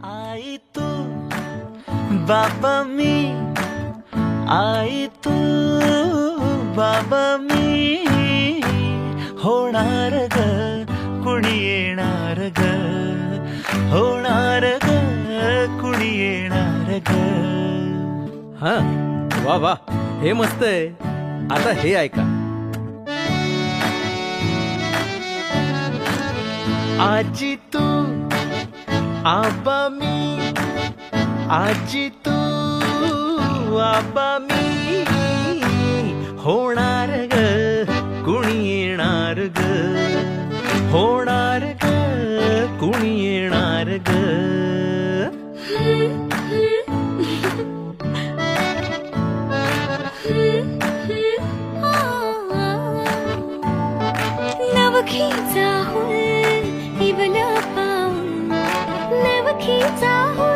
आई तू बाबा मी, आई तू बाबा मी, होणार ग कुणी येणार ग, होणार ग कुणी येणार ग. हा वा वा, हे मस्त आहे. आता हे ऐका. आजी तू आबा मी, आजी तू आबा मी, होणार ग कुणी येणार ग, होणार ग कुणी येणार ग. नवखीचा हुल इवला पाऊल, नवखीचा हुल